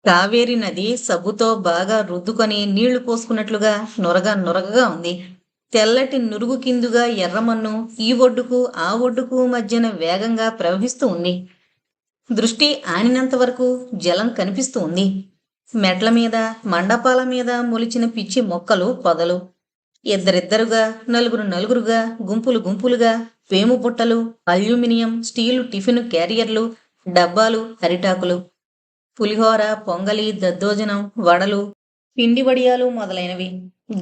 కావేరి నది సబ్బుతో బాగా రుద్దుకొని నీళ్లు పోసుకున్నట్లుగా నురగగా ఉంది. తెల్లటి నురుగు కిందుగా ఎర్రమన్ను ఈ ఒడ్డుకు ఆ ఒడ్డుకు మధ్యన వేగంగా ప్రవహిస్తూ ఉంది. దృష్టి ఆనినంత వరకు జలం కనిపిస్తూ ఉంది. మెట్ల మీద, మండపాల మీద మొలిచిన పిచ్చి మొక్కలు, పొదలు. ఇద్దరిద్దరుగా, నలుగురు నలుగురుగా, గుంపులు గుంపులుగా వేము బుట్టలు, అల్యూమినియం, స్టీలు టిఫిన్ క్యారియర్లు, డబ్బాలు, అరిటాకులు, పులిహోర, పొంగలి, దద్దోజనం, వడలు, పిండి వడియాలు మొదలైనవి.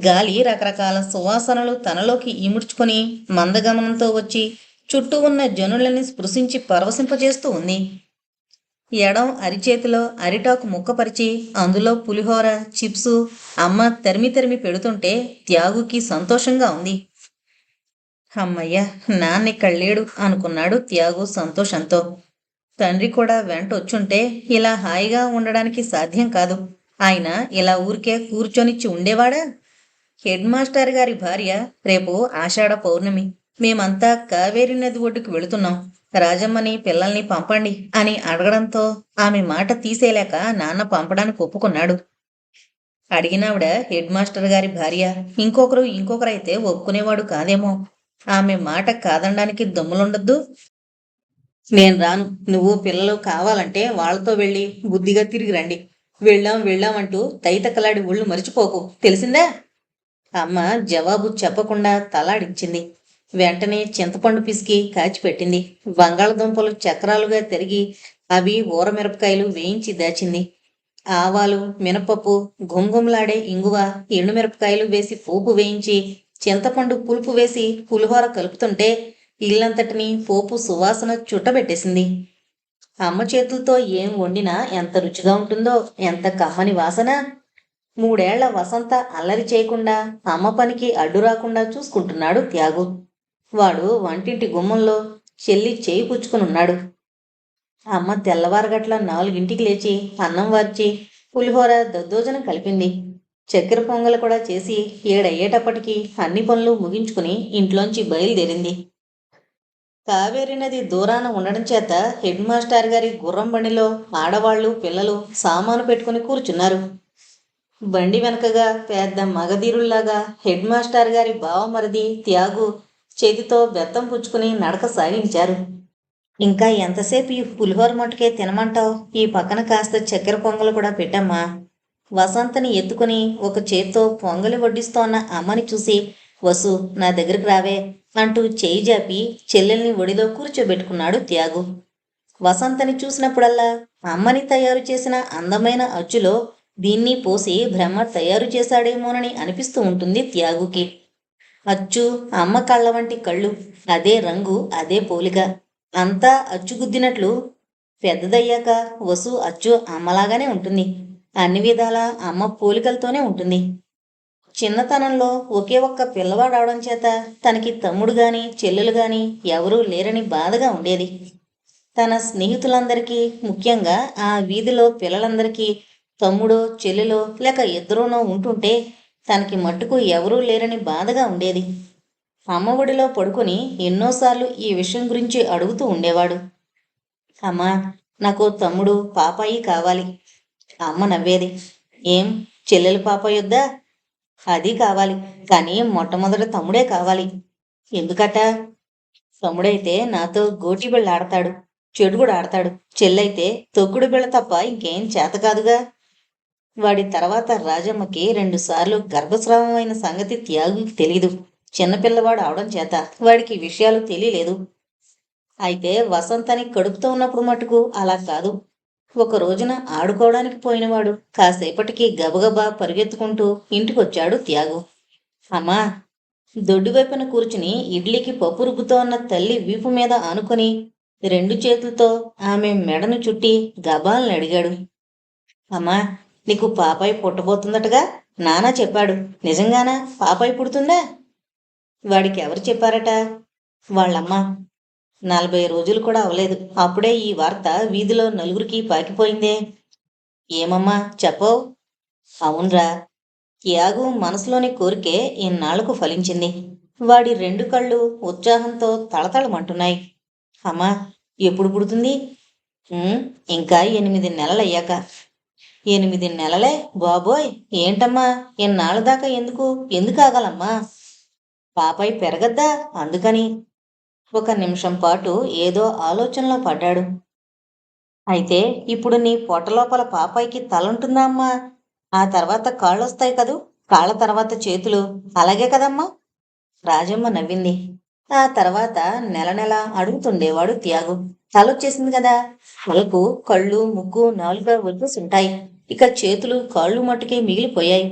గాలి రకరకాల సువాసనలు తనలోకి ఇముడ్చుకొని మందగమనంతో వచ్చి చుట్టూ ఉన్న జనులని స్పృశించి పరవశింపజేస్తూ ఉంది. ఎడం అరిచేతిలో అరిటాకు ముక్కపరిచి అందులో పులిహోర, చిప్సు అమ్మ తరిమి తరిమి పెడుతుంటే త్యాగుకి సంతోషంగా ఉంది. అమ్మయ్య, నాన్నిక్కడ లేడు అనుకున్నాడు త్యాగు సంతోషంతో. తండ్రి కూడా వెంటొచ్చుంటే ఇలా హాయిగా ఉండడానికి సాధ్యం కాదు. ఆయన ఇలా ఊరికే కూర్చొనిచ్చి ఉండేవాడా? హెడ్ మాస్టర్ గారి భార్య రేపు ఆషాఢ పౌర్ణమి. మేమంతా కావేరి నది ఒడ్డుకు వెళుతున్నాం. రాజమ్మని పిల్లల్ని పంపండి అని అడగడంతో ఆమె మాట తీసేలేక నాన్న పంపడానికి ఒప్పుకున్నాడు. అడిగినావిడ హెడ్ మాస్టర్ గారి భార్య. ఇంకొకరైతే ఒప్పుకునేవాడు కాదేమో. ఆమె మాట కాదనడానికి దమ్ములుండద్దు. నేను రాను. నువ్వు పిల్లలు కావాలంటే వాళ్లతో వెళ్ళి బుద్ధిగా తిరిగి రండి. వెళ్ళామంటూ తైతకలాడి ఒళ్ళు మరిచిపోకు, తెలిసిందా? అమ్మ జవాబు చెప్పకుండా తలాడించింది. వెంటనే చింతపండు పిసికి కాచిపెట్టింది. బంగాళదుంపలు చక్రాలుగా తిరిగి అవి ఊరమిరపకాయలు వేయించి దాచింది. ఆవాలు, మినపప్పు, గుమ్గుమ్లాడే ఇంగువ, ఎండుమిరపకాయలు వేసి పోపు వేయించి చింతపండు పులుపు వేసి పులిహోర కలుపుతుంటే ఇల్లంతటినీ పోపు సువాసన చుట్టబెట్టేసింది. అమ్మ చేతులతో ఏం వండినా ఎంత రుచిగా ఉంటుందో, ఎంత కమ్మని వాసన! 3 ఏళ్ల వసంత అల్లరి చేయకుండా అమ్మ పనికి అడ్డు రాకుండా చూసుకుంటున్నాడు త్యాగు. వాడు వంటింటి గుమ్మంలో చెల్లి చేయి పుచ్చుకునున్నాడు. అమ్మ తెల్లవారగట్ల 4ంటికి లేచి అన్నం వార్చి పులిహోర, దద్దోజనం కలిపింది. చక్కెర పొంగలు కూడా చేసి 7 అయ్యేటప్పటికి అన్ని పనులు ముగించుకుని ఇంట్లోంచి బయలుదేరింది. కావేరి నది దూరాన ఉండడం చేత హెడ్ మాస్టర్ గారి గుర్రం బండిలో ఆడవాళ్లు, పిల్లలు సామాను పెట్టుకుని కూర్చున్నారు. బండి వెనకగా పెద్ద మగధీరుల్లాగా హెడ్ మాస్టర్ గారి బావమరిది త్యాగు చేతితో బెత్తం పుచ్చుకుని నడక సాగించారు. ఇంకా ఎంతసేపు ఈ పులిహోర మట్టుకే తినమంటావు? ఈ పక్కన కాస్త చక్కెర పొంగలు కూడా పెట్టమ్మా. వసంతని ఎత్తుకుని ఒక చేత్తో పొంగలి వడ్డిస్తోన్న అమ్మని చూసి, వసు, నా దగ్గరికి రావే అంటూ చేయి జాపి చెల్లెల్ని ఒడిలో కూర్చోబెట్టుకున్నాడు త్యాగు. వసంతని చూసినప్పుడల్లా అమ్మని తయారు చేసిన అందమైన అచ్చులో దీన్ని పోసి బ్రహ్మ తయారు చేశాడేమోనని అనిపిస్తూ ఉంటుంది త్యాగుకి. అచ్చు అమ్మ కళ్ళ వంటి కళ్ళు, అదే రంగు, అదే పోలిక, అంతా అచ్చుగుద్దినట్లు. పెద్దదయ్యాక వసు అచ్చు అమ్మలాగానే ఉంటుంది. అన్ని విధాలా అమ్మ పోలికలతోనే ఉంటుంది. చిన్నతనంలో ఒకే ఒక్క పిల్లవాడవడం చేత తనకి తమ్ముడు గాని చెల్లెలు గాని ఎవరూ లేరని బాధగా ఉండేది. తన స్నేహితులందరికీ, ముఖ్యంగా ఆ వీధిలో పిల్లలందరికీ తమ్ముడో చెల్లెలో లేక ఇద్దరూనో ఉంటుంటే తనకి మట్టుకు ఎవరూ లేరని బాధగా ఉండేది. అమ్మ ఒడిలో పడుకొని ఎన్నోసార్లు ఈ విషయం గురించి అడుగుతూ ఉండేవాడు. అమ్మా, నాకు తమ్ముడు పాపాయి కావాలి. అమ్మ నవ్వేది. ఏం, చెల్లెలు పాపాయి వద్దా? అది కావాలి, కానీ మొట్టమొదట తమ్ముడే కావాలి. ఎందుకట? తమ్ముడైతే నాతో గోటి బిళ్ళ ఆడతాడు, చెడుగుడు ఆడతాడు. చెల్లైతే తొక్కుడు బిళ్ళ తప్ప ఇంకేం చేత కాదుగా. వాడి తర్వాత రాజమ్మకి 2 సార్లు గర్భస్రావం అయిన సంగతి త్యాగుకి తెలీదు. చిన్నపిల్లవాడు అవడం చేత వాడికి విషయాలు తెలియలేదు. అయితే వసంతని కడుపుతో ఉన్నప్పుడు మటుకు అలా కాదు. ఒక రోజున ఆడుకోవడానికి పోయినవాడు కాసేపటికి గబగబా పరుగెత్తుకుంటూ ఇంటికొచ్చాడు త్యాగు. అమ్మా, దొడ్డువైపున కూర్చుని ఇడ్లీకి పప్పు రుబ్బుతో ఉన్న తల్లి వీపు మీద ఆనుకొని 2 చేతులతో ఆమె మెడను చుట్టి గబాల్ని అడిగాడు. అమ్మా, నీకు పాపాయి పుట్టబోతుందటగా నాన్న చెప్పాడు. నిజంగానా పాపాయి పుడుతుందా? వాడికి ఎవరు చెప్పారట? వాళ్ళమ్మ. 40 రోజులు కూడా అవలేదు, అప్పుడే ఈ వార్త వీధిలో నలుగురికి పాకిపోయిందే. ఏమమ్మా చెప్పవు? అవునరా. త్యాగు మనసులోని కోరికే ఇన్నాళ్లకు ఫలించింది. వాడి 2 కళ్ళు ఉత్సాహంతో తళతళమంటున్నాయి. అమ్మా, ఎప్పుడు పుడుతుంది? ఇంకా 8 నెలలయ్యాక. 8 నెలలే? బాబోయ్! ఏంటమ్మా, ఎన్నాళ్ళ దాకా ఎందుకు ఆగాలమ్మా? పాపాయి పెరగద్దా అందుకని. ఒక నిమిషం పాటు ఏదో ఆలోచనలో పడ్డాడు. అయితే ఇప్పుడు నీ పొట్టలోపల పాపాయికి తలుంటుందా అమ్మా? ఆ తర్వాత కాళ్ళొస్తాయి కదూ, కాళ్ళ తర్వాత చేతులు, అలాగే కదమ్మా? రాజమ్మ నవ్వింది. ఆ తర్వాత నెల నెల అడుగుతుండేవాడు త్యాగు. తలొచ్చేసింది కదా, తలకు కళ్ళు, ముక్కు, నాలుక వచ్చేసుంటాయి. ఇక చేతులు కాళ్ళు మట్టుకే మిగిలిపోయాయి.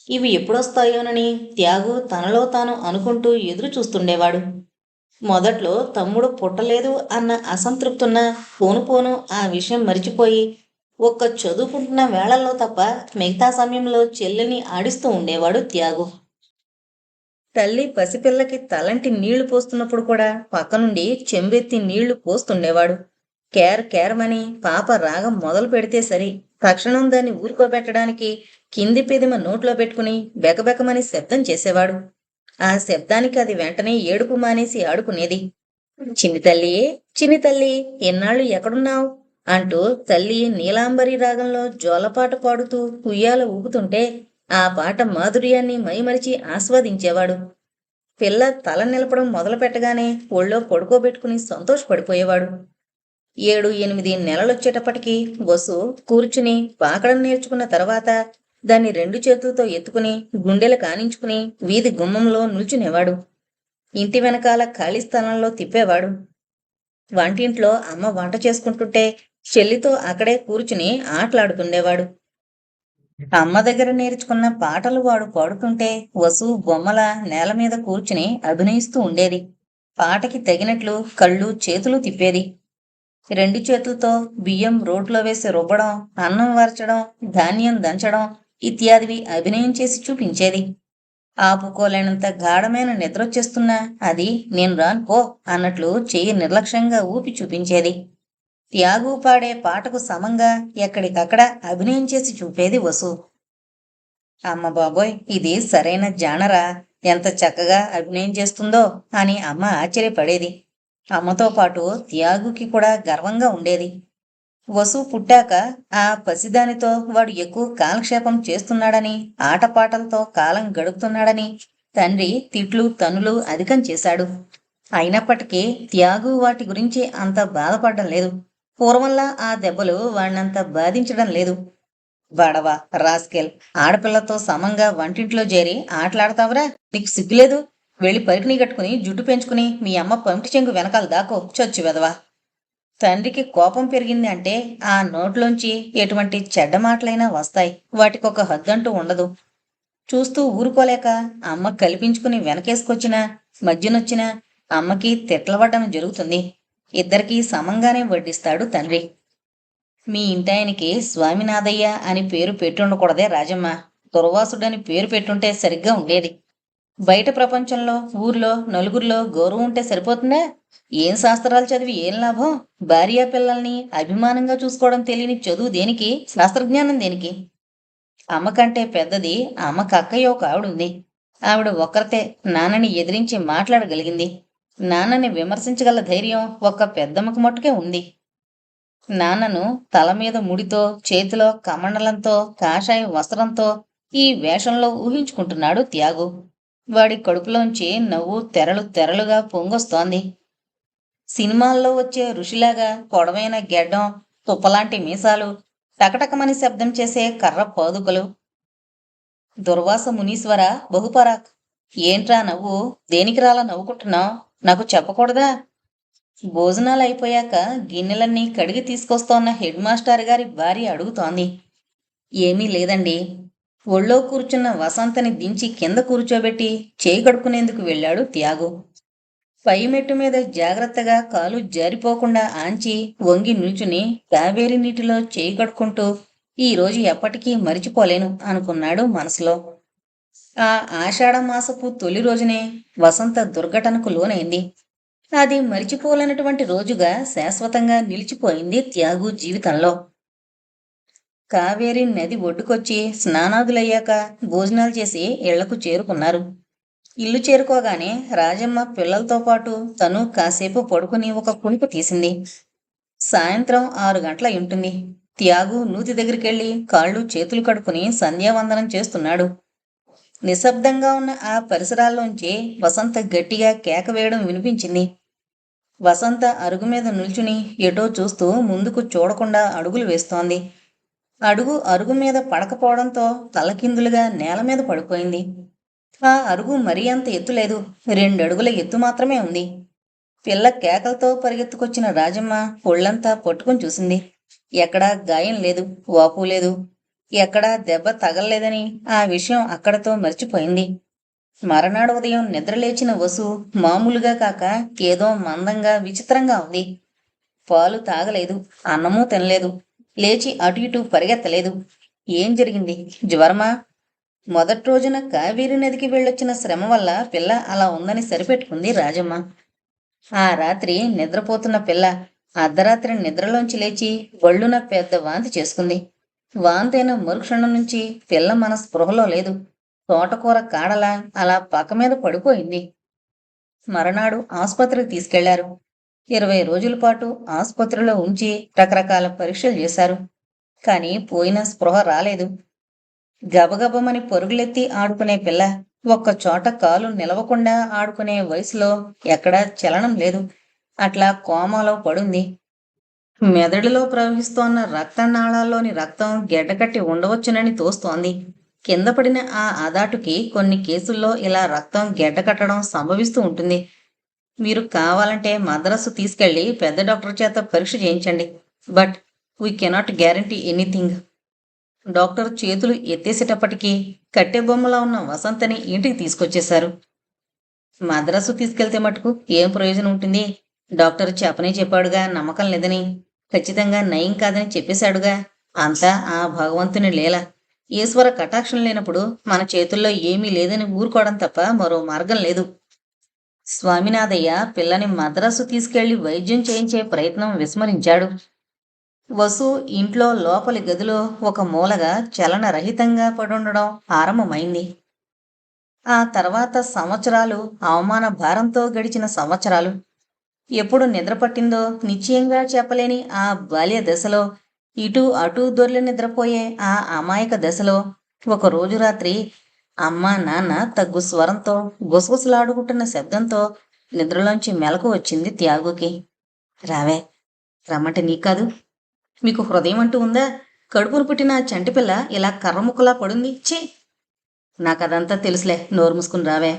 ఇవి ఎప్పుడొస్తాయోనని త్యాగు తనలో తాను అనుకుంటూ ఎదురు చూస్తుండేవాడు. మొదట్లో తమ్ముడు పుట్టలేదు అన్న అసంతృప్తున్న పోను పోను ఆ విషయం మరిచిపోయి ఒక్క చదువుకుంటున్న వేళల్లో తప్ప మిగతా సమయంలో చెల్లెల్ని ఆడిస్తూ ఉండేవాడు త్యాగు. తల్లి పసిపిల్లకి తలంటి నీళ్లు పోస్తున్నప్పుడు కూడా పక్కనుండి చెంబెత్తి నీళ్లు పోస్తుండేవాడు. కేర్ కేరమని పాప రాగం మొదలు పెడితే సరి, తక్షణం దాన్ని ఊరుకోబెట్టడానికి కింది పెదిమ నోట్లో పెట్టుకుని బెకబెకమని శబ్దం చేసేవాడు. ఆ శబ్దానికి అది వెంటనే ఏడుపు మానేసి ఆడుకునేది. చిన్ని తల్లి, చిన్ని తల్లి, ఎన్నాళ్ళు ఎక్కడున్నావు అంటూ తల్లి నీలాంబరి రాగంలో జోలపాట పాడుతూ ఉయ్యాల ఊగుతుంటే ఆ పాట మాధుర్యాన్ని మైమరిచి ఆస్వాదించేవాడు. పిల్ల తల నిలపడం మొదలు పెట్టగానే ఒళ్ళో పడుకోబెట్టుకుని సంతోషపడిపోయేవాడు. 7-8 నెలలొచ్చేటప్పటికి వసు కూర్చుని పాకడం నేర్చుకున్న తర్వాత దాన్ని 2 చేతులతో ఎత్తుకుని గుండెలు కానించుకుని వీధి గుమ్మంలో నిల్చునేవాడు. ఇంటి వెనకాల ఖాళీ స్థలంలో తిప్పేవాడు. వంటింట్లో అమ్మ వంట చేసుకుంటుంటే చెల్లితో అక్కడే కూర్చుని ఆటలాడుతుండేవాడు. అమ్మ దగ్గర నేర్చుకున్న పాటలు వాడు పాడుతుంటే వసు బొమ్మల నేల మీద కూర్చుని అభినయిస్తూ ఉండేది. పాటకి తగినట్లు కళ్ళు చేతులు తిప్పేది. 2 చేతులతో బియ్యం రోట్లో వేసి రుబ్బడం, అన్నం వార్చడం, ధాన్యం దంచడం ఇత్యాదివి అభినయం చేసి చూపించేది. ఆపుకోలేనంత గాఢమైన నిద్రొచ్చేస్తున్నా అది నేను రాను పో అన్నట్లు చెయ్యి నిర్లక్ష్యంగా ఊపి చూపించేది. త్యాగు పాడే పాటకు సమంగా ఎక్కడికక్కడ అభినయం చేసి చూపేది వసు. అమ్మ బాబోయ్, ఇది సరైన జానరా, ఎంత చక్కగా అభినయం చేస్తుందో అని అమ్మ ఆశ్చర్యపడేది. అమ్మతో పాటు త్యాగుకి కూడా గర్వంగా ఉండేది. వసు పుట్టాక ఆ పసిదానితో వాడు ఎక్కువ కాలక్షేపం చేస్తున్నాడని, ఆటపాటలతో కాలం గడుపుతున్నాడని తండ్రి తిట్లు తన్నులు అధికం చేశాడు. అయినప్పటికీ త్యాగు వాటి గురించి అంత బాధపడడం లేదు. పూర్వంలా ఆ దెబ్బలు వాణ్ణంత బాధించడం లేదు. బడవ, రాస్కెల్, ఆడపిల్లతో సమంగా వంటింట్లో చేరి ఆటలాడతావురా, నీకు సిగ్గులేదు? వెళ్ళి పరికిణీ కట్టుకుని జుట్టు పెంచుకుని మీ అమ్మ పంటి చెంగు వెనకాల దాకో, చొచ్చు వెదవా. తండ్రికి కోపం పెరిగింది అంటే ఆ నోట్లోంచి ఎటువంటి చెడ్డ మాటలైనా వస్తాయి. వాటికొక హద్దంటూ ఉండదు. చూస్తూ ఊరుకోలేక అమ్మ కల్పించుకుని వెనకేసుకొచ్చినా మధ్యనొచ్చినా అమ్మకి తిట్లవడ్డం జరుగుతుంది. ఇద్దరికీ సమంగానే వడ్డిస్తాడు తండ్రి. మీ ఇంటాయనికి స్వామినాథయ్య అని పేరు పెట్టుండకూడదే రాజమ్మ, దుర్వాసుడని పేరు పెట్టుంటే సరిగ్గా ఉండేది. బయట ప్రపంచంలో ఊర్లో నలుగురిలో గౌరవం ఉంటే సరిపోతుందా? ఏం శాస్త్రాలు చదివి ఏం లాభం? భార్యా పిల్లల్ని అభిమానంగా చూసుకోవడం తెలియని చదువు దేనికి? శాస్త్రజ్ఞానం దేనికి? అమ్మకంటే పెద్దది అమ్మకు అక్కయ్య ఒక ఆవిడుంది. ఆవిడ ఒక్కరితే నాన్నని ఎదిరించి మాట్లాడగలిగింది. నాన్నని విమర్శించగల ధైర్యం ఒక్క పెద్దమ్మకు మట్టుకే ఉంది. నాన్నను తల మీద ముడితో, చేతిలో కమండలంతో, కాషాయ వస్త్రంతో ఈ వేషంలో ఊహించుకుంటున్నాడు త్యాగు. వాడి కడుపులోంచి నవ్వు తెరలు తెరలుగా పొంగొస్తోంది. సినిమాల్లో వచ్చే ఋషిలాగా పొడవైన గెడ్డం, తుప్పలాంటి మీసాలు, టకటకమని శబ్దం చేసే కర్ర పాదుకలు. దుర్వాస మునీశ్వర బహుపరాక్. ఏంట్రా నవ్వు? దేనికి రాలా నవ్వుకుంటున్నావు? నాకు చెప్పకూడదా? భోజనాలు అయిపోయాక గిన్నెలన్నీ కడిగి తీసుకొస్తోన్న హెడ్ మాస్టర్ గారి భార్య అడుగుతోంది. ఏమీ లేదండి. ఒళ్ళో కూర్చున్న వసంతని దించి కింద కూర్చోబెట్టి చేయి కడుక్కునేందుకు వెళ్ళాడు త్యాగు. పై మెట్టు మీద జాగ్రత్తగా కాలు జారిపోకుండా ఆంచి వంగి నిల్చుని కావేరి నీటిలో చేయి కడుక్కుంటూ ఈరోజు ఎప్పటికీ మరిచిపోలేను అనుకున్నాడు మనసులో. ఆ ఆషాఢమాసపు తొలి రోజునే వసంత దుర్ఘటనకు లోనైంది. అది మరిచిపోలేనటువంటి రోజుగా శాశ్వతంగా నిలిచిపోయింది త్యాగు జీవితంలో. కావేరి నది ఒడ్డుకొచ్చి స్నానాదులయ్యాక భోజనాలు చేసి ఇళ్లకు చేరుకున్నారు. ఇల్లు చేరుకోగానే రాజమ్మ పిల్లలతో పాటు తను కాసేపు పడుకుని ఒక కుణికు తీసింది. సాయంత్రం 6 గంటల ఉంటుంది. త్యాగు నూతి దగ్గరికెళ్ళి కాళ్ళు చేతులు కడుక్కుని సంధ్యావందనం చేస్తున్నాడు. నిశ్శబ్దంగా ఉన్న ఆ పరిసరాల్లోంచి వసంత గట్టిగా కేక వేయడం వినిపించింది. వసంత అరుగు మీద నిల్చుని ఎటో చూస్తూ ముందుకు చూడకుండా అడుగులు వేస్తోంది. అరుగు మీద పడకపోవడంతో తలకిందులుగా నేల మీద పడిపోయింది. ఆ అరుగు మరీ అంత ఎత్తు లేదు, 2 అడుగుల ఎత్తు మాత్రమే ఉంది. పిల్ల కేకలతో పరిగెత్తుకొచ్చిన రాజమ్మ ఒళ్ళంతా పట్టుకుని చూసింది. ఎక్కడా గాయం లేదు, వాపు లేదు. ఎక్కడా దెబ్బ తగలలేదని ఆ విషయం అక్కడతో మర్చిపోయింది. మరనాడు ఉదయం నిద్రలేచిన వసు మామూలుగా కాక ఏదో మందంగా విచిత్రంగా ఉంది. పాలు తాగలేదు, అన్నమూ తినలేదు, లేచి అటు ఇటు పరిగెత్తలేదు. ఏం జరిగింది? జ్వరమా? మొదటి రోజున కావేరి నదికి వెళ్ళొచ్చిన శ్రమ వల్ల పిల్ల అలా ఉందని సరిపెట్టుకుంది రాజమ్మ. ఆ రాత్రి నిద్రపోతున్న పిల్ల అర్ధరాత్రి నిద్రలోంచి లేచి ఒళ్ళున పెద్ద వాంతి చేసుకుంది. వాంతైన మరుక్షణం నుంచి పిల్ల మన స్పృహలో లేదు. తోటకూర కాడలా అలా పక్క మీద పడిపోయింది. మరనాడు ఆసుపత్రికి తీసుకెళ్లారు. 20 రోజుల పాటు ఆసుపత్రిలో ఉంచి రకరకాల పరీక్షలు చేశారు. కాని పోయిన స్పృహ రాలేదు. గబగబమని పరుగులెత్తి ఆడుకునే పిల్ల ఒక్కచోట కాలు నిలవకుండా ఆడుకునే వయసులో ఎక్కడా చలనం లేదు. అట్లా కోమాలో పడుంది. మెదడులో ప్రవహిస్తోన్న రక్తనాళాల్లోని రక్తం గెడ్డకట్టి ఉండవచ్చునని తోస్తోంది. కింద పడిన ఆ అదాటుకి కొన్ని కేసుల్లో ఇలా రక్తం గెడ్డకట్టడం సంభవిస్తూ ఉంటుంది. మీరు కావాలంటే మద్రాసు తీసుకెళ్లి పెద్ద డాక్టర్ చేత పరీక్ష చేయించండి. But we cannot guarantee anything. Doctor చేతులు ఎత్తేసేటప్పటికీ కట్టె బొమ్మలా ఉన్న వసంతని ఇంటికి తీసుకొచ్చేశారు. మద్రాసు తీసుకెళ్తే మటుకు ఏం ప్రయోజనం ఉంటుంది? డాక్టర్ చెప్పనే చెప్పాడుగా నమ్మకం లేదని, ఖచ్చితంగా నయం కాదని చెప్పేశాడుగా. అంతా ఆ భగవంతుని లీల. ఈశ్వర కటాక్షం లేనప్పుడు మన చేతుల్లో ఏమీ లేదని ఊరుకోవడం తప్ప మరో మార్గం లేదు. స్వామినాథయ్య పిల్లని మద్రాసు తీసుకెళ్లి వైద్యం చేయించే ప్రయత్నం విస్మరించాడు. వసు ఇంట్లో లోపలి గదిలో ఒక మూలగా చలనరహితంగా పడుండడం ఆరంభమైంది. ఆ తర్వాత సంవత్సరాలు అవమాన భారంతో గడిచిన సంవత్సరాలు. ఎప్పుడు నిద్రపట్టిందో నిశ్చయంగా చెప్పలేని ఆ బాల్య దశలో, ఇటూ అటూ దొర్లి నిద్రపోయే ఆ అమాయక దశలో ఒకరోజు రాత్రి అమ్మా నాన్న తగ్గు స్వరంతో గుసగుసలాడుకుంటున్న శబ్దంతో నిద్రలోంచి మెలకు వచ్చింది త్యాగుకి. రావే, రమ్మంటే నీ కాదు. మీకు హృదయం అంటూ ఉందా? కడుపును పుట్టిన చంటిపిల్ల ఇలా కర్రముక్కలా పడుంది. ఛీ! నాకదంతా తెలుసులే, నోరు మూసుకుని రావే.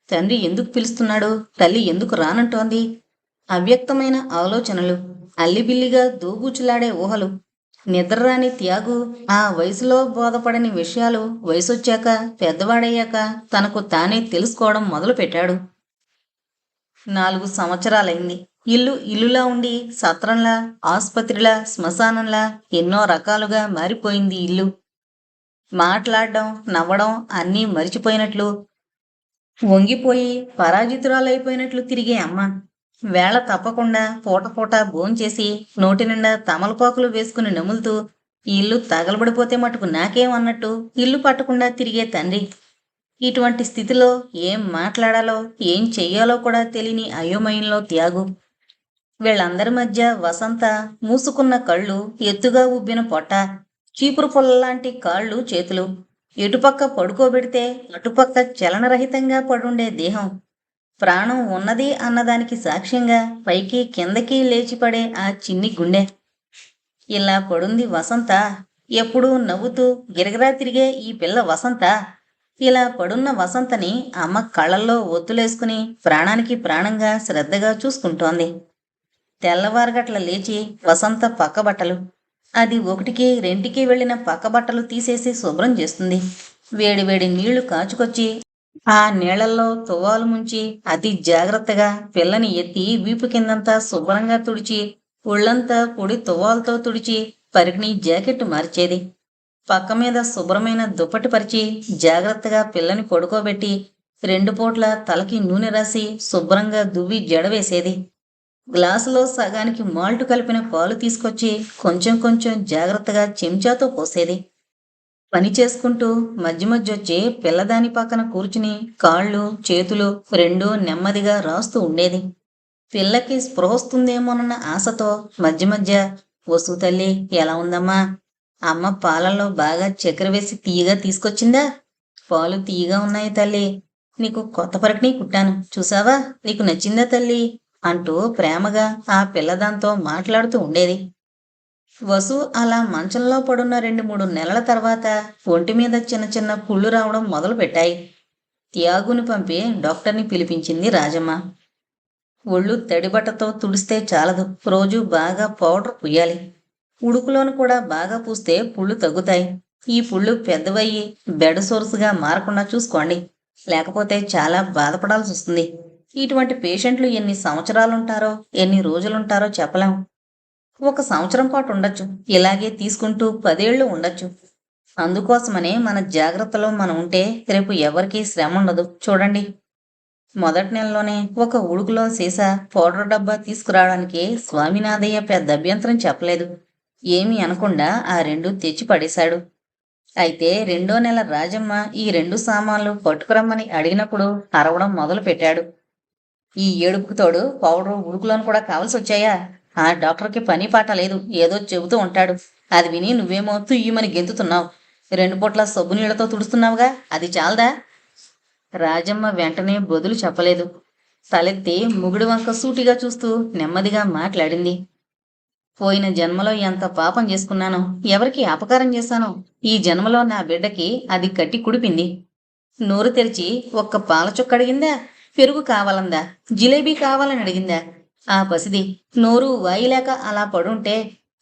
తండ్రి ఎందుకు పిలుస్తున్నాడు? తల్లి ఎందుకు రానంటోంది? అవ్యక్తమైన ఆలోచనలు, అల్లిబిల్లిగా దూబూచులాడే ఊహలు. నిద్రరాని త్యాగు ఆ వయసులో బోధపడని విషయాలు వయసొచ్చాక, పెద్దవాడయ్యాక తనకు తానే తెలుసుకోవడం మొదలుపెట్టాడు. 4 సంవత్సరాలైంది. ఇల్లులా ఉండి సత్రంలా, ఆసుపత్రిలా, శ్మశానంలా ఎన్నో రకాలుగా మారిపోయింది ఇల్లు. మాట్లాడడం, నవ్వడం అన్నీ మరిచిపోయినట్లు, వంగిపోయి పరాజితురాలైపోయినట్లు తిరిగే అమ్మ వేళ తప్పకుండా పూట భోంచేసి నోటి నిండా తమలపాకులు వేసుకుని నములుతూ ఇల్లు తగలబడిపోతే మటుకు నాకేం అన్నట్టు ఇల్లు పట్టకుండా తిరిగే తండ్రి. ఇటువంటి స్థితిలో ఏం మాట్లాడాలో, ఏం చెయ్యాలో కూడా తెలియని అయోమయంలో త్యాగు. వీళ్ళందరి మధ్య వసంత మూసుకున్న కళ్ళు, ఎత్తుగా ఉబ్బిన పొట్ట, చీపురు పొల్లలాంటి కాళ్ళు చేతులు, ఎటుపక్క పడుకోబెడితే అటుపక్క చలనరహితంగా పడుండే దేహం, ప్రాణం ఉన్నది అన్నదానికి సాక్ష్యంగా పైకి కిందకి లేచిపడే ఆ చిన్ని గుండె. ఇలా పడుంది వసంత. ఎప్పుడూ నవ్వుతూ గిరగిరా తిరిగే ఈ పిల్ల వసంత. ఇలా పడున్న వసంతని అమ్మ కళ్ళల్లో ఒత్తులేసుకుని ప్రాణానికి ప్రాణంగా శ్రద్ధగా చూసుకుంటోంది. తెల్లవారగట్ల లేచి వసంత పక్కబట్టలు, అది 1కి 2కి వెళ్ళిన పక్కబట్టలు తీసేసి శుభ్రం చేస్తుంది. వేడివేడి నీళ్లు కాచుకొచ్చి ఆ నీళ్లల్లో తువ్వాలు ముంచి అతి జాగ్రత్తగా పిల్లని ఎత్తి వీపు కిందంతా శుభ్రంగా తుడిచి, ఒళ్ళంతా పొడి తువ్వాలతో తుడిచి పరికిణి జాకెట్టు మార్చేది. పక్క మీద శుభ్రమైన దుప్పటి పరిచి జాగ్రత్తగా పిల్లని పడుకోబెట్టి 2 పూట్ల తలకి నూనె రాసి శుభ్రంగా దువ్వి జడవేసేది. గ్లాసులో సగానికి మాల్టు కలిపిన పాలు తీసుకొచ్చి కొంచెం కొంచెం జాగ్రత్తగా చెంచాతో పోసేది. పని చేసుకుంటూ మధ్య వచ్చి పిల్లదాని పక్కన కూర్చుని కాళ్ళు చేతులు 2 నెమ్మదిగా రాస్తూ ఉండేది. పిల్లకి స్పృహొస్తుందేమోనన్న ఆశతో మధ్య వసు తల్లి, ఎలా ఉందమ్మా? అమ్మ పాలల్లో బాగా చక్కెర వేసి తీయగా తీసుకొచ్చిందా? పాలు తీయగా ఉన్నాయి తల్లి. నీకు కొత్త పరికిణి కుట్టాను, చూసావా? నీకు నచ్చిందా తల్లి? అంటూ ప్రేమగా ఆ పిల్లదాంతో మాట్లాడుతూ ఉండేది. వసు అలా మంచంలో పడున్న 2-3 నెలల తర్వాత ఒంటి మీద చిన్న చిన్న పుళ్ళు రావడం మొదలు పెట్టాయి. త్యాగుని పంపి డాక్టర్ని పిలిపించింది రాజమ్మ. ఒళ్ళు తడిబట్టతో తుడిస్తే చాలదు, రోజు బాగా పౌడర్ పుయ్యాలి. ఉడుకులోను కూడా బాగా పూస్తే పుళ్ళు తగ్గుతాయి. ఈ పుళ్ళు పెద్దవయ్యి బెడ్ సోర్స్గా మారకుండా చూసుకోండి, లేకపోతే చాలా బాధపడాల్సి వస్తుంది. ఇటువంటి పేషెంట్లు ఎన్ని సంవత్సరాలుంటారో ఎన్ని రోజులుంటారో చెప్పలేం. 1 సంవత్సరం పాటు ఉండొచ్చు, ఇలాగే తీసుకుంటూ 10 ఏళ్ళు ఉండొచ్చు. అందుకోసమనే మన జాగ్రత్తలో మనం ఉంటే రేపు ఎవరికీ శ్రమ ఉండదు. చూడండి, మొదటి నెలలోనే ఒక ఉడుకులో సీసా పౌడర్ డబ్బా తీసుకురావడానికి స్వామినాథయ్య పెద్ద అభ్యంతరం చెప్పలేదు. ఏమీ అనకుండా ఆ 2 తెచ్చి పడేశాడు. అయితే 2వ నెల రాజమ్మ ఈ 2 సామాన్లు పట్టుకురమ్మని అడిగినప్పుడు అరవడం మొదలు పెట్టాడు. ఈ ఏడుపుకు తోడు పౌడరు ఉడుకులోను కూడా కావలసి వచ్చాయా? ఆ డాక్టర్కి పని పాట లేదు, ఏదో చెబుతూ ఉంటాడు. అది విని నువ్వేమో తుయ్యమని గెంతుతున్నావు. 2 పూట్ల సబ్బు నీళ్లతో తుడుస్తున్నావుగా, అది చాలదా? రాజమ్మ వెంటనే బదులు చెప్పలేదు. తలెత్తి ముగుడు వంక సూటిగా చూస్తూ నెమ్మదిగా మాట్లాడింది. పోయిన జన్మలో ఎంత పాపం చేసుకున్నానో, ఎవరికి అపకారం చేశానో, ఈ జన్మలో నా బిడ్డకి అది కట్టి కుడిపింది. నోరు తెరిచి ఒక్క పాల చుక్క అడిగిందా? పెరుగు కావాలందా? జిలేబీ కావాలని అడిగిందా? ఆ పసిది నోరు వాయిలేక అలా పడుంటే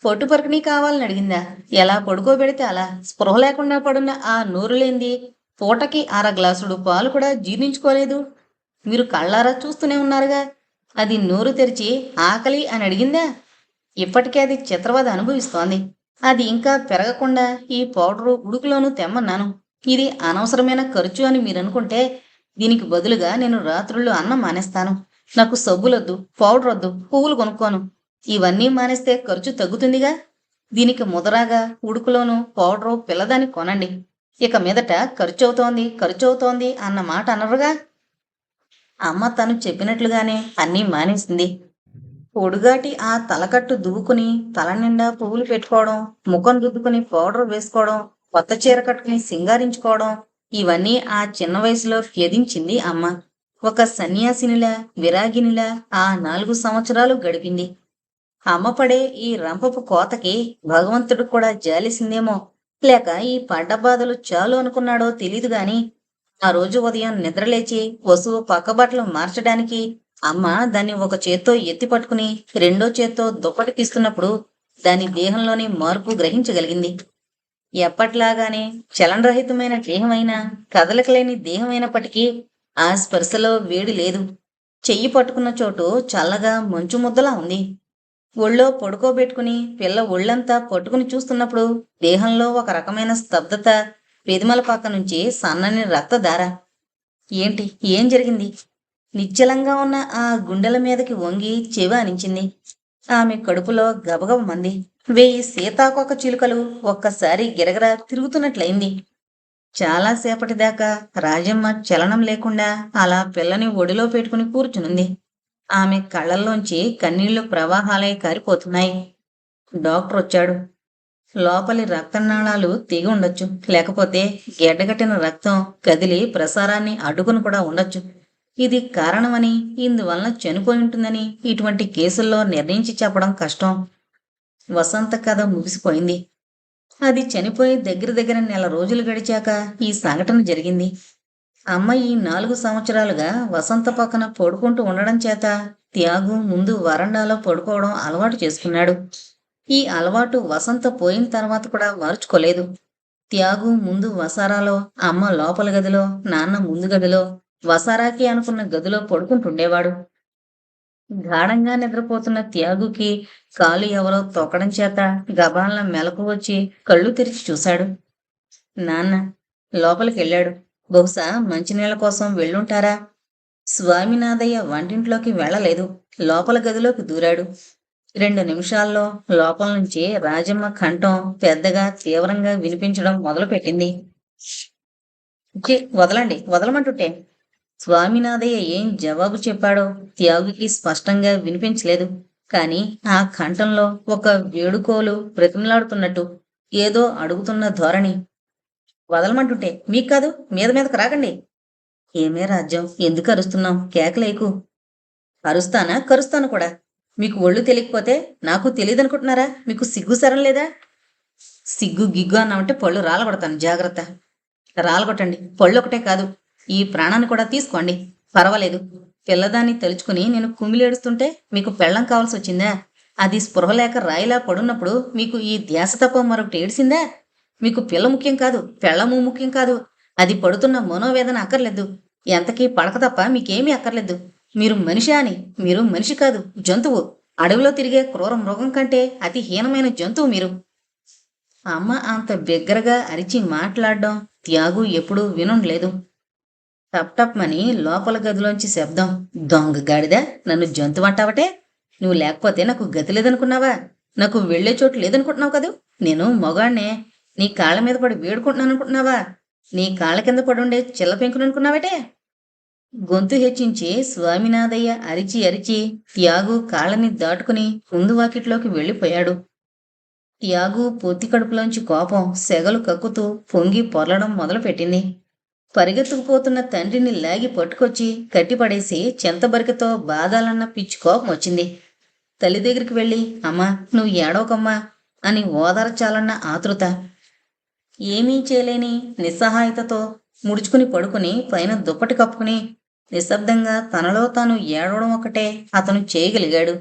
పొట్టు పరకని కావాలని అడిగిందా? ఎలా పడుకోబెడితే అలా స్పృహ లేకుండా పడున్న ఆ నోరు లేంది పూటకి 1/2 గ్లాసుడు పాలు కూడా జీర్ణించుకోలేదు. మీరు కళ్ళారా చూస్తూనే ఉన్నారుగా. అది నోరు తెరిచి ఆకలి అని అడిగిందా? ఇప్పటికే అది చిత్రవద అనుభవిస్తోంది. అది ఇంకా పెరగకుండా ఈ పౌడరు ఉడుకులోనూ తెమ్మన్నాను. ఇది అనవసరమైన ఖర్చు అని మీరనుకుంటే దీనికి బదులుగా నేను రాత్రుళ్ళు అన్నం మానేస్తాను. నాకు సబ్బులొద్దు, పౌడర్ వద్దు, పువ్వులు కొనుక్కోను. ఇవన్నీ మానేస్తే ఖర్చు తగ్గుతుందిగా. దీనికి ముదరాగా ఉడుకులోను పౌడరు పిల్లదాన్ని కొనండి. ఇక మీదట ఖర్చవుతోంది అన్న మాట అనరుగా. అమ్మ తను చెప్పినట్లుగానే అన్నీ మానేసింది. పొడుగాటి ఆ తలకట్టు దువ్వుకుని తల నిండా పువ్వులు పెట్టుకోవడం, ముఖం రుద్దుకుని పౌడర్ వేసుకోవడం, కొత్త చీర కట్టుకుని సింగారించుకోవడం, ఇవన్నీ ఆ చిన్న వయసులో వ్యధించింది అమ్మ. ఒక సన్యాసినిలా విరాగినిలా ఆ 4 సంవత్సరాలు గడిపింది. అమ్మ పడే ఈ రంపపు కోతకి భగవంతుడు కూడా జాలిసిందేమో, లేక ఈ పడ్డ బాధలు చాలు అనుకున్నాడో తెలీదు గాని, ఆ రోజు ఉదయం నిద్రలేచి వసువు పక్కబట్టలు మార్చడానికి అమ్మ దాన్ని ఒక చేత్తో ఎత్తి పట్టుకుని రెండో చేత్తో దుప్పటి తీస్తున్నప్పుడు దాని దేహంలోని మార్పు గ్రహించగలిగింది. ఎప్పట్లాగానే చలనరహితమైన దేహమైనా, కదలకలేని దేహమైనప్పటికీ ఆ స్పర్శలో వేడి లేదు. చెయ్యి పట్టుకున్న చోటు చల్లగా మంచు ముద్దలా ఉంది. ఒళ్ళో పడుకోబెట్టుకుని పిల్ల ఒళ్ళంతా పట్టుకుని చూస్తున్నప్పుడు దేహంలో ఒక రకమైన స్తబ్దత, పెదిమల పక్క నుంచి సన్నని రక్తధార. ఏంటి, ఏం జరిగింది? నిశ్చలంగా ఉన్న ఆ గుండెల మీదకి వంగి చెవి ఆనించింది. ఆమె కడుపులో గబగబమంది. 1000 సీతాకోక చిలుకలు ఒక్కసారి గిరగిరా తిరుగుతున్నట్లయింది. చాలాసేపటిదాకా రాజమ్మ చలనం లేకుండా అలా పిల్లని ఒడిలో పెట్టుకుని కూర్చునుంది. ఆమె కళ్ళల్లోంచి కన్నీళ్లు ప్రవాహాలై కారిపోతున్నాయి. డాక్టర్ వచ్చాడు. లోపలి రక్తనాళాలు తెగి ఉండొచ్చు, లేకపోతే గెడ్డగట్టిన రక్తం కదిలి ప్రసారాన్ని అడ్డుకుని కూడా ఉండొచ్చు. ఇది కారణమని, ఇందువలన చనిపోయి ఉంటుందని ఇటువంటి కేసుల్లో నిర్ణయించి చెప్పడం కష్టం. వసంత కథ ముగిసిపోయింది. అది చనిపోయి దగ్గర నెల రోజులు గడిచాక ఈ సంఘటన జరిగింది. అమ్మ ఈ 4 సంవత్సరాలుగా వసంత పక్కన పడుకుంటూ ఉండడం చేత త్యాగు ముందు వరండాలో పడుకోవడం అలవాటు చేసుకున్నాడు. ఈ అలవాటు వసంత పోయిన తర్వాత కూడా మార్చుకోలేదు. త్యాగు ముందు వసారాలో, అమ్మ లోపల గదిలో, నాన్న ముందు గదిలో, వసారాకి అనుకున్న గదిలో పడుకుంటుండేవాడు. గాఢంగా నిద్రపోతున్న త్యాగుకి కాలు ఎవరో తొక్కడం చేత గబాలన మెలకు వచ్చి కళ్ళు తెరిచి చూశాడు. నాన్న లోపలికి వెళ్ళాడు. బహుశా మంచినీళ్ల కోసం వెళ్ళుంటారా? స్వామినాథయ్య వంటింట్లోకి వెళ్ళలేదు. లోపల గదిలోకి దూరాడు. 2 నిమిషాల్లో లోపల నుంచి రాజమ్మ కంఠం పెద్దగా తీవ్రంగా వినిపించడం మొదలుపెట్టింది. వదలండి, వదలమంటుంటే. స్వామినాథయ్య ఏం జవాబు చెప్పాడో త్యాగుకి స్పష్టంగా వినిపించలేదు. కాని ఆ కంఠంలో ఒక వేడుకోలు బ్రతిమలాడుతున్నట్టు, ఏదో అడుగుతున్న ధోరణి. వదలమంటుంటే మీకు కాదు, మీద మీదకు రాకండి. ఏమే రాజ్యం, ఎందుకు అరుస్తున్నావు? కేకలేకు. అరుస్తానా, కరుస్తాను కూడా. మీకు ఒళ్ళు తెలియకపోతే నాకు తెలియదనుకుంటున్నారా? మీకు సిగ్గు సరం లేదా? సిగ్గు గిగ్గు అన్నామంటే పళ్ళు రాలగొడతాను, జాగ్రత్త. రాలగొట్టండి, పళ్ళు ఒకటే కాదు, ఈ ప్రాణాన్ని కూడా తీసుకోండి, పర్వాలేదు. పిల్లదాన్ని తలుచుకుని నేను కుమిలేడుస్తుంటే మీకు పెళ్ళం కావాల్సి వచ్చిందా? అది స్పృహ లేక రాయిలా పడున్నప్పుడు మీకు ఈ ధ్యాస తప్ప మరొకటి ఏడిసిందా? మీకు పిల్ల ముఖ్యం కాదు, పెళ్ళము ముఖ్యం కాదు, అది పడుతున్న మనోవేదన అక్కర్లేదు. ఎంతకీ పడక తప్ప మీకేమీ అక్కర్లేదు. మీరు మనిషా అని? మీరు మనిషి కాదు, జంతువు. అడవిలో తిరిగే క్రూర మృగం కంటే అతి హీనమైన జంతువు మీరు. అమ్మ అంత బిగ్గరగా అరిచి మాట్లాడడం త్యాగు ఎప్పుడూ వినుండలేదు. టప్ టప్ మని లోపల గదిలోంచి శబ్దం. దొంగ గాడిద, నన్ను జంతువు అంటావటే? నువ్వు లేకపోతే నాకు గతి లేదనుకున్నావా? నాకు వెళ్లే చోటు లేదనుకుంటున్నావు కదూ? నేను మొగాణ్ణే. నీ కాళ్ళ మీద పడి వేడుకుంటున్నాను అనుకుంటున్నావా? నీ కాళ్ళ కింద పడుండే చిల్ల పెంకుననుకున్నావటే? గొంతు హెచ్చించి స్వామినాథయ్య అరిచి అరిచి త్యాగు కాళ్ళని దాటుకుని ముందు వాకిట్లోకి వెళ్ళిపోయాడు. త్యాగు పొత్తి కడుపులోంచి కోపం సెగలు కక్కుతూ పొంగి పొర్లడం మొదలుపెట్టింది. పరిగెత్తుకుపోతున్న తండ్రిని లాగి పట్టుకొచ్చి కట్టిపడేసి చెంతబరికతో బాధాలన్న పిచ్చి కోపం వచ్చింది. తల్లి దగ్గరికి వెళ్ళి, అమ్మా నువ్వు ఏడవకమ్మా అని ఓదార్చాలన్న ఆతృత. ఏమీ చేయలేని నిస్సహాయతతో ముడుచుకుని పడుకుని పైన దుప్పటి కప్పుకుని నిశ్శబ్దంగా తనలో తాను ఏడవడం ఒకటే అతను చేయగలిగాడు.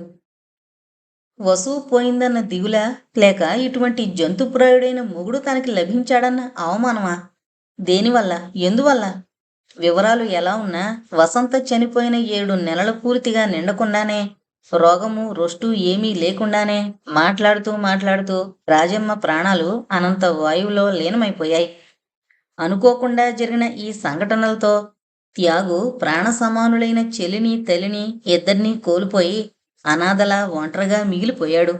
వసువు పోయిందన్న దిగులా, లేక ఇటువంటి జంతుప్రాయుడైన మొగుడు తనకి లభించాడన్న అవమానమా? దేనివల్ల, ఎందువల్ల? వివరాలు ఎలా ఉన్నా వసంత చనిపోయిన 7 నెలలు పూర్తిగా నిండకుండానే, రోగము రొస్టు ఏమీ లేకుండానే మాట్లాడుతూ మాట్లాడుతూ రాజమ్మ ప్రాణాలు అనంత వాయువులో లీనమైపోయాయి. అనుకోకుండా జరిగిన ఈ సంఘటనలతో త్యాగు ప్రాణ సమానులైన చెల్లిని తల్లిని ఇద్దరినీ కోల్పోయి అనాథలా ఒంటరిగా మిగిలిపోయాడు.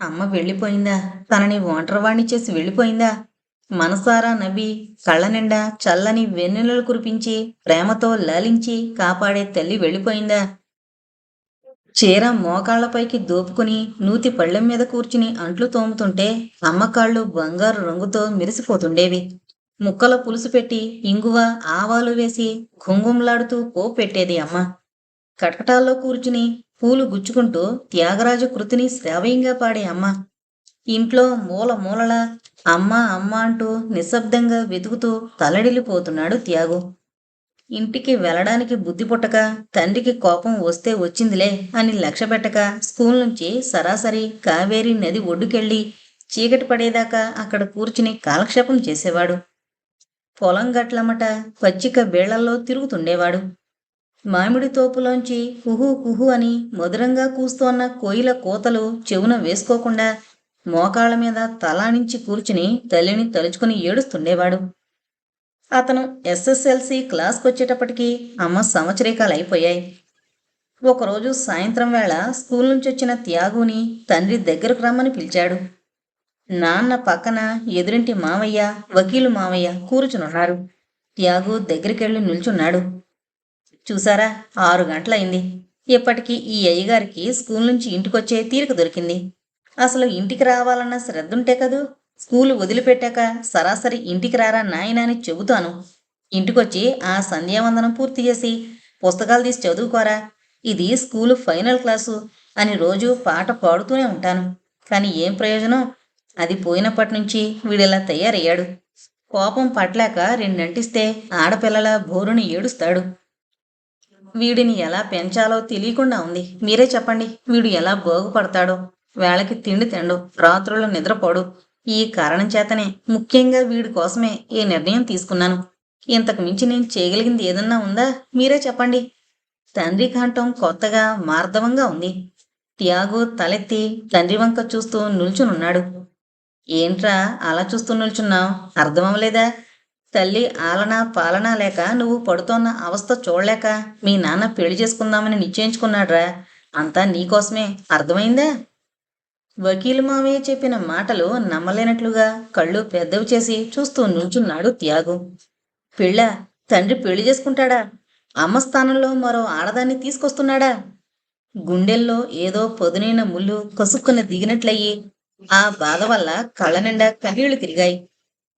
అమ్మ వెళ్ళిపోయిందా? తనని ఒంటరివాణ్ణి చేసి వెళ్ళిపోయిందా? మనసారా నవ్వి కళ్ళ నిండా చల్లని వెన్నెలలు కురిపించి ప్రేమతో లాలించి కాపాడే తల్లి వెళ్ళిపోయిందా? చీర మోకాళ్లపైకి దోపుకుని నూతి పళ్ళెం మీద కూర్చుని అంట్లు తోముతుంటే అమ్మ కాళ్ళు బంగారు రంగుతో మెరిసిపోతుండేవి. ముక్కల పులుసు పెట్టి ఇంగువ ఆవాలు వేసి ఘుంఘుంలాడుతూ పోపు పెట్టేది అమ్మ. కటకటాల్లో కూర్చుని పూలు గుచ్చుకుంటూ త్యాగరాజు కృతిని శ్రావ్యంగా పాడే అమ్మ. ఇంట్లో మూల మూలలా అమ్మ అమ్మ అంటూ నిశ్శబ్దంగా వెతుకుతూ తల్లడిల్లిపోతున్నాడు త్యాగు. ఇంటికి వెళ్ళడానికి బుద్ధి పుట్టక, తండ్రికి కోపం వస్తే వచ్చిందిలే అని లక్ష్యపెట్టక స్కూల్ నుంచి సరాసరి కావేరీ నది ఒడ్డుకెళ్ళి చీకటి పడేదాకా అక్కడ కూర్చుని కాలక్షేపం చేసేవాడు. పొలం గట్లమట పచ్చిక బేళ్లల్లో తిరుగుతుండేవాడు. మామిడి తోపులోంచి కుహు కుహు అని మధురంగా కూస్తోన్న కోయిల కోతలు చెవున వేసుకోకుండా మోకాళ్ల మీద తలానించి కూర్చుని తల్లిని తలుచుకుని ఏడుస్తుండేవాడు. అతను ఎస్ఎస్ఎల్సి క్లాస్కొచ్చేటప్పటికి అమ్మ సంవత్సరీకాలు అయిపోయాయి. ఒకరోజు సాయంత్రం వేళ స్కూల్ నుంచి వచ్చిన త్యాగుని తండ్రి దగ్గరకు రమ్మని పిలిచాడు. నాన్న పక్కన ఎదురింటి మావయ్య, వకీలు మావయ్య కూర్చునున్నారు. త్యాగు దగ్గరికెళ్ళి నిల్చున్నాడు. చూసారా, 6 గంటలైంది. ఇప్పటికీ ఈ అయ్యగారికి స్కూల్ నుంచి ఇంటికొచ్చే తీరిక దొరికింది. అసలు ఇంటికి రావాలన్న శ్రద్ధుంటే కదూ. స్కూలు వదిలిపెట్టాక సరాసరి ఇంటికి రారా నాయనా అని చెబుతాను. ఇంటికొచ్చి ఆ సంధ్యావందనం పూర్తి చేసి పుస్తకాలు తీసి చదువుకోరా, ఇది స్కూలు ఫైనల్ క్లాసు అని రోజు పాట పాడుతూనే ఉంటాను. కానీ ఏం ప్రయోజనం? అది పోయినప్పటి నుంచి వీడిలా తయారయ్యాడు. కోపం పట్టలేక 2 అంటిస్తే ఆడపిల్లల బోరుని ఏడుస్తాడు. వీడిని ఎలా పెంచాలో తెలియకుండా ఉంది. మీరే చెప్పండి, వీడు ఎలా బాగుపడతాడో? వేళకి తిండి తిండు, రాత్రులు నిద్రపోడు. ఈ కారణం చేతనే ముఖ్యంగా వీడి కోసమే ఈ నిర్ణయం తీసుకున్నాను. ఇంతకు మించి నేను చేయగలిగింది ఏదన్నా ఉందా? మీరే చెప్పండి. తండ్రి కంఠం కొత్తగా మార్దవంగా ఉంది. త్యాగు తలెత్తి తండ్రి వంక చూస్తూ నిల్చునున్నాడు. ఏంట్రా అలా చూస్తూ నిల్చున్నావు? అర్థమవలేదా? తల్లి ఆలనా పాలనా లేక నువ్వు పడుతోన్న అవస్థ చూడలేక మీ నాన్న పెళ్లి చేసుకుందామని నిశ్చయించుకున్నాడ్రా. అంతా నీకోసమే, అర్థమైందా? వకీలు మావయ్య చెప్పిన మాటలు నమ్మలేనట్లుగా కళ్ళు పెద్దవి చేసి చూస్తూ నిల్చున్నాడు త్యాగు. పెళ్ళా? తండ్రి పెళ్లి చేసుకుంటాడా? అమ్మ స్థానంలో మరో ఆడదాన్ని తీసుకొస్తున్నాడా? గుండెల్లో ఏదో పదునైన ముళ్ళు కసుక్కున దిగినట్లయి ఆ బాధ వల్ల కళ్ళ నిండా కన్నీళ్లు తిరిగాయి.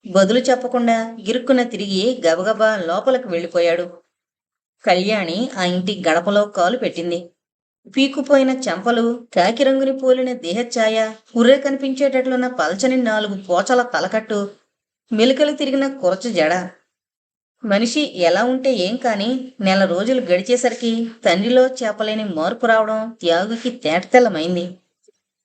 బదులు చెప్పకుండా గిరుక్కున తిరిగి గబగబా లోపలికి వెళ్ళిపోయాడు. కళ్యాణి ఆ ఇంటి గడపలో కాలు పెట్టింది. పీకుపోయిన చెంపలు, కాకిరంగుని పోలిన దేహఛాయ, ఉర్రె కనిపించేటట్లున్న పల్చని 4 పోచల తలకట్టు, మెలికలు తిరిగిన కురచ జడ. మనిషి ఎలా ఉంటే ఏం కాని నెల రోజులు గడిచేసరికి తండ్రిలో చేపలేని మార్పు రావడం త్యాగుకి తేటతెల్లమైంది.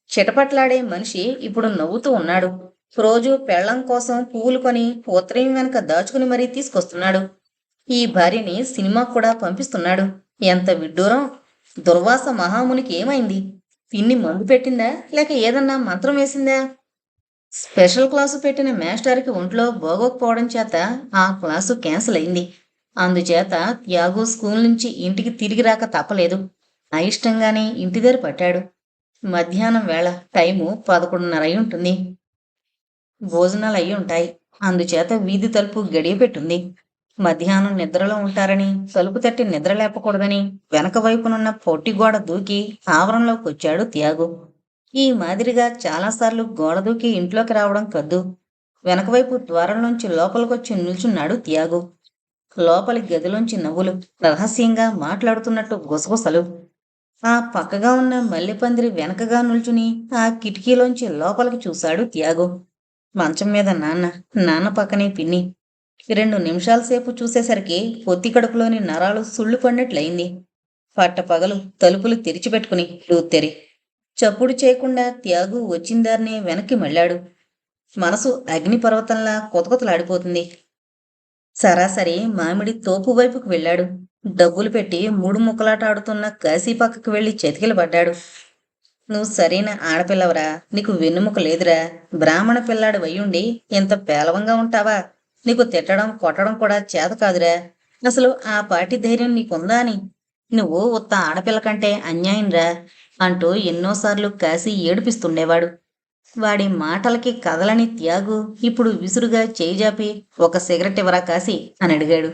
చిటపట్లాడే మనిషి ఇప్పుడు నవ్వుతూ ఉన్నాడు. రోజు పెళ్ళం కోసం పువ్వులు కొని ఉత్తరం వెనక దాచుకుని మరీ తీసుకొస్తున్నాడు. ఈ భార్యని సినిమా కూడా పంపిస్తున్నాడు. ఎంత విడ్డూరం! దుర్వాస మహామునికి ఏమైంది? పిన్ని మందు పెట్టిందా లేక ఏదన్నా మంత్రం వేసిందా? స్పెషల్ క్లాసు పెట్టిన మేస్టార్కి ఒంట్లో బాగోకపోవడం చేత ఆ క్లాసు క్యాన్సిల్ అయింది. అందుచేత త్యాగు స్కూల్ నుంచి ఇంటికి తిరిగి రాక తప్పలేదు. అయిష్టంగానే ఇంటి దగ్గర పట్టాడు. మధ్యాహ్నం వేళ టైము 11:30 అయి ఉంటుంది. భోజనాలు అయి ఉంటాయి. అందుచేత వీధి తలుపు గడియ పెట్టుంది. మధ్యాహ్నం నిద్రలో ఉంటారని, తలుపు తట్టి నిద్ర లేపకూడదని వెనక వైపునున్న పొట్టిగోడ దూకి ఆవరణలోకి వచ్చాడు త్యాగు. ఈ మాదిరిగా చాలాసార్లు గోడ దూకి ఇంట్లోకి రావడం కద్దు. వెనకవైపు ద్వారంలోంచి లోపలికొచ్చి నిల్చున్నాడు త్యాగు. లోపలి గదిలోంచి నవ్వులు, రహస్యంగా మాట్లాడుతున్నట్టు గుసగుసలు. ఆ పక్కగా ఉన్న మల్లెపందిరి వెనకగా నిల్చుని ఆ కిటికీలోంచి లోపలికి చూశాడు త్యాగు. మంచం మీద నాన్న పక్కనే పిన్ని. 2 నిమిషాల సేపు చూసేసరికి పొత్తి కడుపులోని నరాలు సుళ్ళు పడినట్లయింది. పట్టపగలు తలుపులు తెరిచిపెట్టుకుని తెరి చప్పుడు చేయకుండా త్యాగు వచ్చిందారినే వెనక్కి మళ్ళాడు. మనసు అగ్నిపర్వతంలా కొతకొతలాడిపోతుంది. సరాసరి మామిడి తోపు వైపుకు వెళ్ళాడు. డబ్బులు పెట్టి 3 ముక్కలాట ఆడుతున్న కాశీ పక్కకు వెళ్ళి చతికిల పడ్డాడు. నువ్వు సరైన ఆడపిల్లవరా, నీకు వెన్నుముక లేదురా, బ్రాహ్మణ పిల్లాడు వయ్యుండి ఇంత పేలవంగా ఉంటావా? నీకు తిట్టడం కొట్టడం కూడా చేత కాదురా. అసలు ఆ పాటి ధైర్యం నీకుందా అని. నువ్వు ఉత్త ఆడపిల్ల కంటే అన్యాయంరా అంటూ ఎన్నోసార్లు కాశీ ఏడిపిస్తుండేవాడు. వాడి మాటలకి కదలని త్యాగు ఇప్పుడు విసురుగా చేయిజాపి, ఒక సిగరెట్ ఇవ్వరా కాశీ అని అడిగాడు.